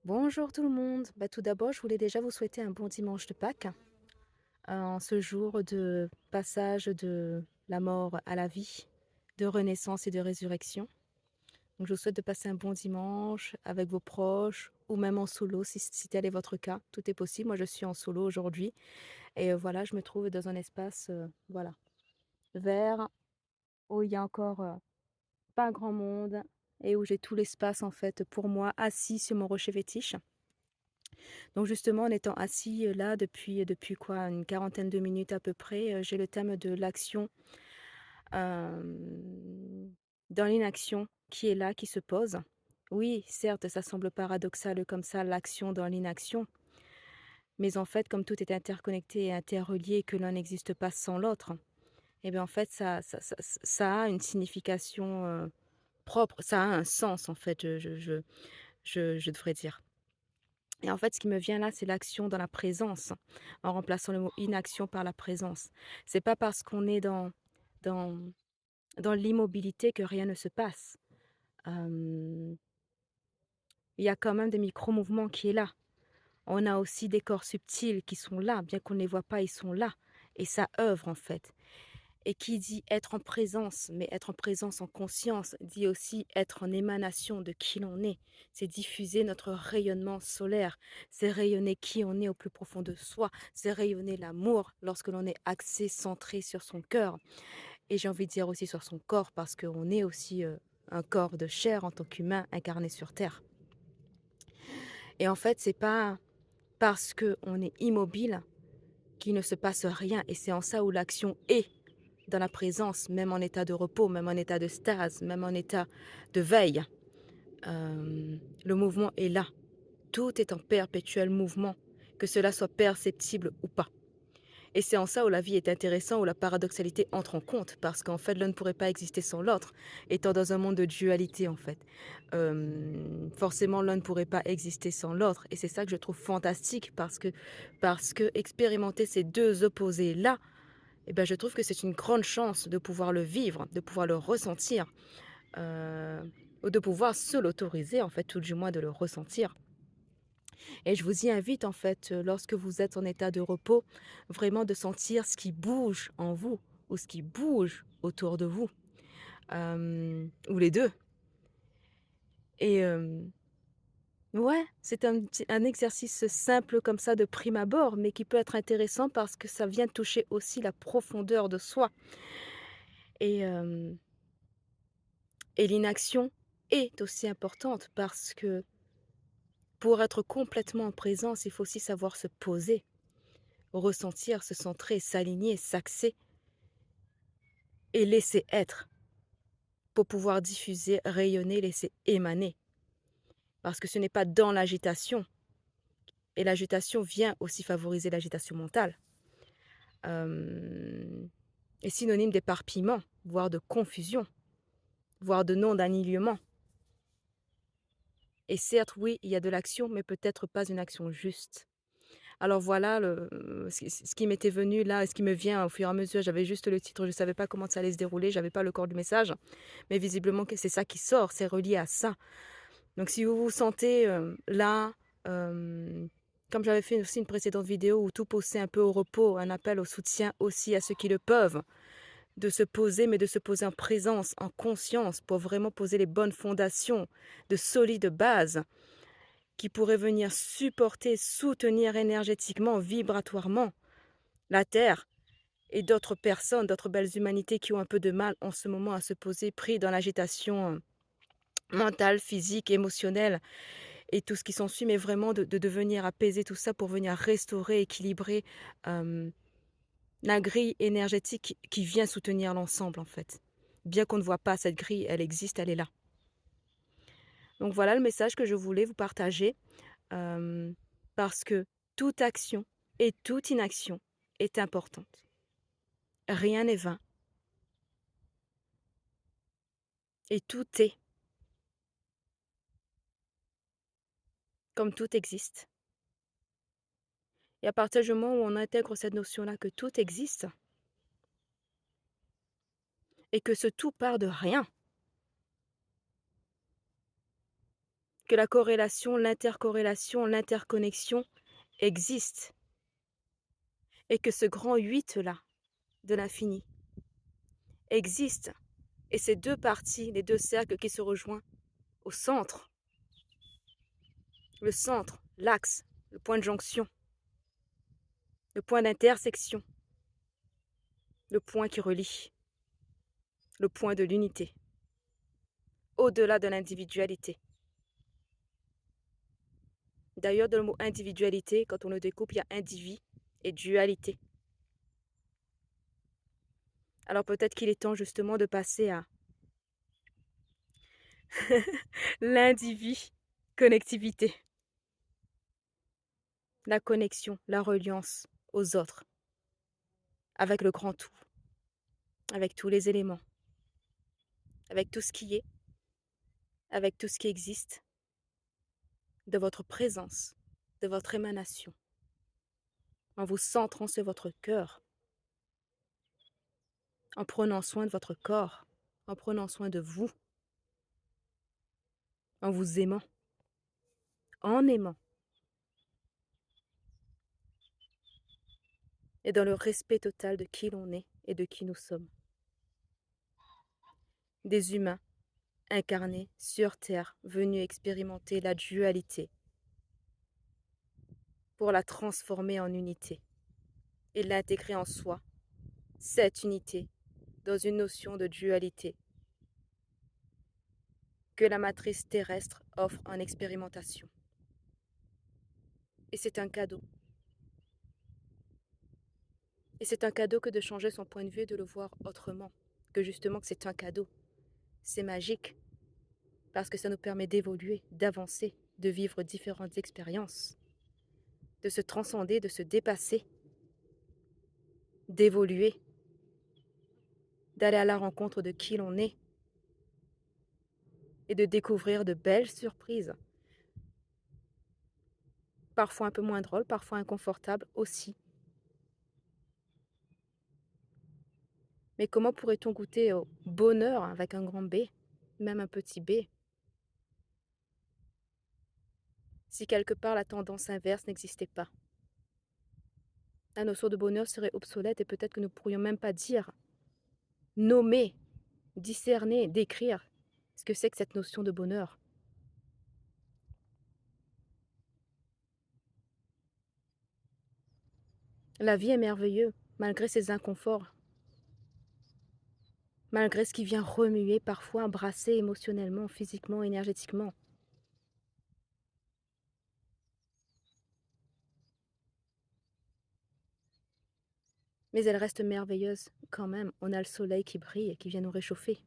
Bonjour tout le monde. Tout d'abord, je voulais déjà vous souhaiter un bon dimanche de Pâques, en ce jour de passage de la mort à la vie, de renaissance et de résurrection. Donc, je vous souhaite de passer un bon dimanche avec vos proches ou même en solo si tel est votre cas. Tout est possible. Moi, je suis en solo aujourd'hui et voilà, je me trouve dans un espace, voilà, vert où il y a encore pas grand monde et où j'ai tout l'espace en fait pour moi assis sur mon rocher fétiche. Donc justement, en étant assis, là depuis quoi? Une quarantaine de minutes à peu près, j'ai le thème de l'action, hem, dans l'inaction qui est là, qui se pose. Oui, certes, ça semble paradoxal comme ça, l'action dans l'inaction, mais en fait, comme tout est interconnecté et interrelié, que l'un n'existe pas sans l'autre, et bien, en fait, ça a une signification, propre, ça a un sens, en fait, je devrais dire. Et en fait, ce qui me vient là, c'est l'action dans la présence, en remplaçant le mot inaction par la présence. C'est pas parce qu'on est dans dans l'immobilité que rien ne se passe. Hem, il y a quand même des micro-mouvements qui est là. On a aussi des corps subtils qui sont là, bien qu'on ne les voit pas, ils sont là et ça œuvre en fait. Et qui dit être en présence, mais être en présence en conscience, dit aussi être en émanation de qui l'on est. C'est diffuser notre rayonnement solaire, c'est rayonner qui on est au plus profond de soi, c'est rayonner l'amour lorsque l'on est axé, centré sur son cœur. Et j'ai envie de dire aussi sur son corps, parce qu'on est aussi un corps de chair en tant qu'humain incarné sur Terre. Et en fait, c'est pas parce qu'on est immobile qu'il ne se passe rien. Et c'est en ça où l'action est dans la présence, même en état de repos, même en état de stase, même en état de veille. Le mouvement est là. Tout est en perpétuel mouvement, que cela soit perceptible ou pas. Et c'est en ça où la vie est intéressante, où la paradoxalité entre en compte, parce qu'en fait, l'un ne pourrait pas exister sans l'autre, étant dans un monde de dualité, en fait. Forcément, l'un ne pourrait pas exister sans l'autre, et c'est ça que je trouve fantastique, parce que expérimenter ces deux opposés-là, eh ben, je trouve que c'est une grande chance de pouvoir le vivre, de pouvoir le ressentir, heu, ou de pouvoir se l'autoriser, en fait, tout du moins de le ressentir. Et je vous y invite, en fait, lorsque vous êtes en état de repos, vraiment de sentir ce qui bouge en vous ou ce qui bouge autour de vous, ou les 2. Et ouais, c'est un exercice simple comme ça de prime abord, mais qui peut être intéressant parce que ça vient toucher aussi la profondeur de soi. Et l'inaction est aussi importante parce que pour être complètement en présence, il faut aussi savoir se poser, ressentir, se centrer, s'aligner, s'axer et laisser être pour pouvoir diffuser, rayonner, laisser émaner. Parce que ce n'est pas dans l'agitation, et l'agitation vient aussi favoriser l'agitation mentale, est synonyme d'éparpillement, voire de confusion, voire de non-alignement. Et certes, oui, il y a de l'action, mais peut-être pas une action juste. Alors voilà ce qui m'était venu là et ce qui me vient au fur et à mesure. J'avais juste le titre, je ne savais pas comment ça allait se dérouler, j'avais pas le corps du message, mais visiblement que c'est ça qui sort, c'est relié à ça. Donc si vous vous sentez, là, hem, comme j'avais fait aussi une précédente vidéo où tout poser un peu au repos, un appel au soutien aussi à ceux qui le peuvent, de se poser, mais de se poser en présence, en conscience, pour vraiment poser les bonnes fondations de solides bases qui pourraient venir supporter, soutenir énergétiquement, vibratoirement la Terre et d'autres personnes, d'autres belles humanités qui ont un peu de mal en ce moment à se poser, pris dans l'agitation, mentale, physique, émotionnelle et tout ce qui s'ensuit, mais vraiment de venir apaiser tout ça pour venir restaurer, équilibrer, hem, la grille énergétique qui vient soutenir l'ensemble, en fait. Bien qu'on ne voit pas cette grille, elle existe, elle est là. Donc voilà le message que je voulais vous partager, hem, parce que toute action et toute inaction est importante. Rien n'est vain et tout est, comme tout existe. Et à partir du moment où on intègre cette notion-là que tout existe et que ce tout part de rien, que la corrélation, l'intercorrélation, l'interconnexion existe et que ce grand 8 là de l'infini existe et ces deux parties, les deux cercles qui se rejoignent au centre, le centre, l'axe, le point de jonction, le point d'intersection, le point qui relie, le point de l'unité, au-delà de l'individualité. D'ailleurs, dans le mot individualité, quand on le découpe, il y a individu et dualité. Alors peut-être qu'il est temps justement de passer à l'individu connectivité, la connexion, la reliance aux autres, avec le grand tout, avec tous les éléments, avec tout ce qui est, avec tout ce qui existe, de votre présence, de votre émanation, en vous centrant sur votre cœur, en prenant soin de votre corps, en prenant soin de vous, en vous aimant, en aimant, et dans le respect total de qui l'on est et de qui nous sommes. Des humains incarnés sur Terre, venus expérimenter la dualité pour la transformer en unité et l'intégrer en soi, cette unité, dans une notion de dualité que la matrice terrestre offre en expérimentation. Et c'est un cadeau. Et c'est un cadeau que de changer son point de vue et de le voir autrement, que justement que c'est un cadeau. C'est magique, parce que ça nous permet d'évoluer, d'avancer, de vivre différentes expériences, de se transcender, de se dépasser, d'évoluer, d'aller à la rencontre de qui l'on est et de découvrir de belles surprises, parfois un peu moins drôles, parfois inconfortables aussi. Mais comment pourrait-on goûter au bonheur avec un grand B, même un petit b, si quelque part la tendance inverse n'existait pas? La notion de bonheur serait obsolète et peut-être que nous ne pourrions même pas dire, nommer, discerner, décrire ce que c'est que cette notion de bonheur. La vie est merveilleuse, malgré ses inconforts, malgré ce qui vient remuer, parfois brasser émotionnellement, physiquement, énergétiquement. Mais elle reste merveilleuse quand même. On a le soleil qui brille et qui vient nous réchauffer.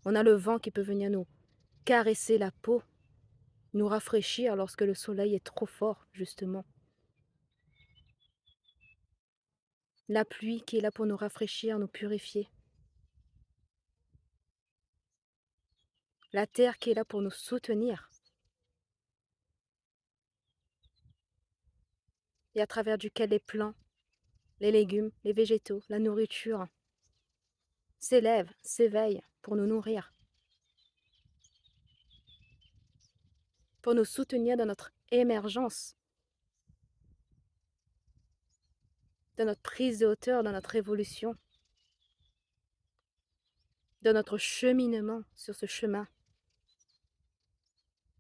On a le vent qui peut venir nous caresser la peau, nous rafraîchir lorsque le soleil est trop fort, justement. La pluie qui est là pour nous rafraîchir, nous purifier. La terre qui est là pour nous soutenir. Et à travers duquel les plants, les légumes, les végétaux, la nourriture s'élèvent, s'éveillent pour nous nourrir, pour nous soutenir dans notre émergence, dans notre prise de hauteur, dans notre évolution, dans notre cheminement sur ce chemin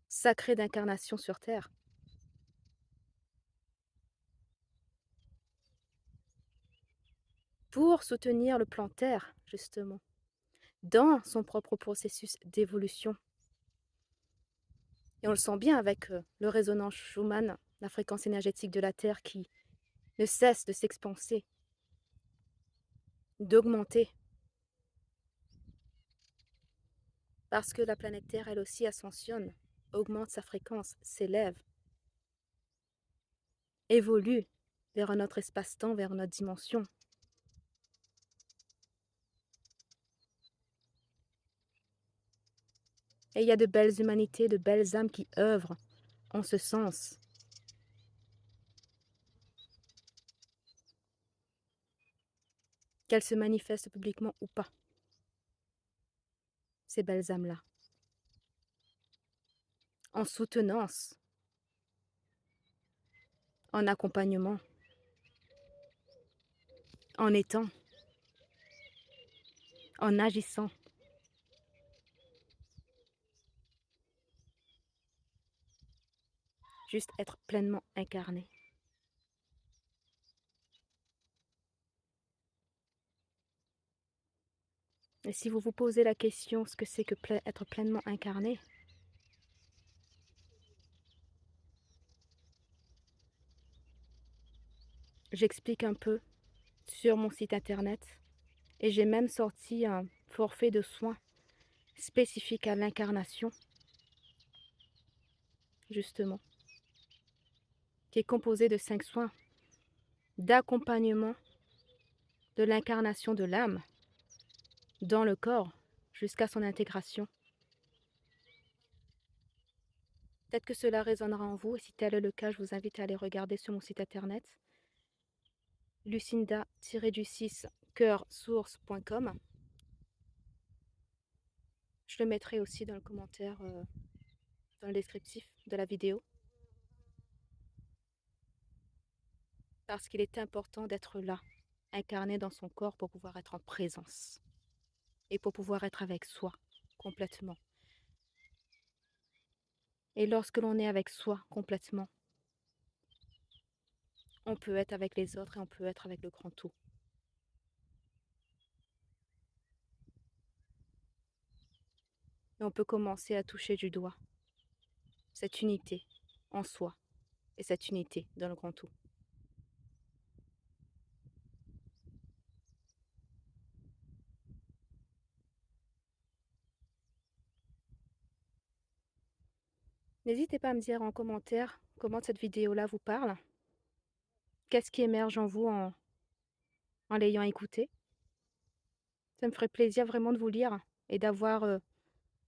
sacré d'incarnation sur Terre. Pour soutenir le plan Terre, justement, dans son propre processus d'évolution. Et on le sent bien avec le résonance Schumann, la fréquence énergétique de la Terre qui ne cesse de s'expanser, d'augmenter. Parce que la planète Terre, elle aussi, ascensionne, augmente sa fréquence, s'élève, évolue vers un autre espace-temps, vers une autre dimension. Et il y a de belles humanités, de belles âmes qui œuvrent en ce sens. Qu'elles se manifestent publiquement ou pas, ces belles âmes-là. en soutenance, en accompagnement, en étant, en agissant, juste être pleinement incarné. Et si vous vous posez la question ce que c'est que être pleinement incarné, j'explique un peu sur mon site internet et j'ai même sorti un forfait de soins spécifique à l'incarnation, justement, qui est composé de 5 soins d'accompagnement de l'incarnation de l'âme dans le corps jusqu'à son intégration. Peut-être que cela résonnera en vous et si tel est le cas, je vous invite à aller regarder sur mon site internet lucinda-du6coeursource.com. Je le mettrai aussi dans le commentaire, dans le descriptif de la vidéo. Parce qu'il est important d'être là, incarné dans son corps pour pouvoir être en présence et pour pouvoir être avec soi complètement. Et lorsque l'on est avec soi complètement, on peut être avec les autres et on peut être avec le grand tout. Et on peut commencer à toucher du doigt cette unité en soi et cette unité dans le grand tout. N'hésitez pas à me dire en commentaire comment cette vidéo-là vous parle. Qu'est-ce qui émerge en vous en l'ayant écoutée. Ça me ferait plaisir vraiment de vous lire et d'avoir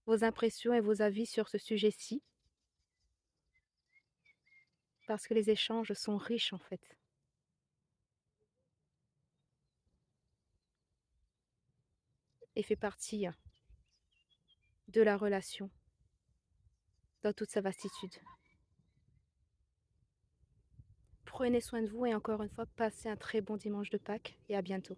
vos impressions et vos avis sur ce sujet-ci. Parce que les échanges sont riches en fait. Et fait partie de la relation dans toute sa vastitude. Prenez soin de vous et encore une fois, passez un très bon dimanche de Pâques et à bientôt.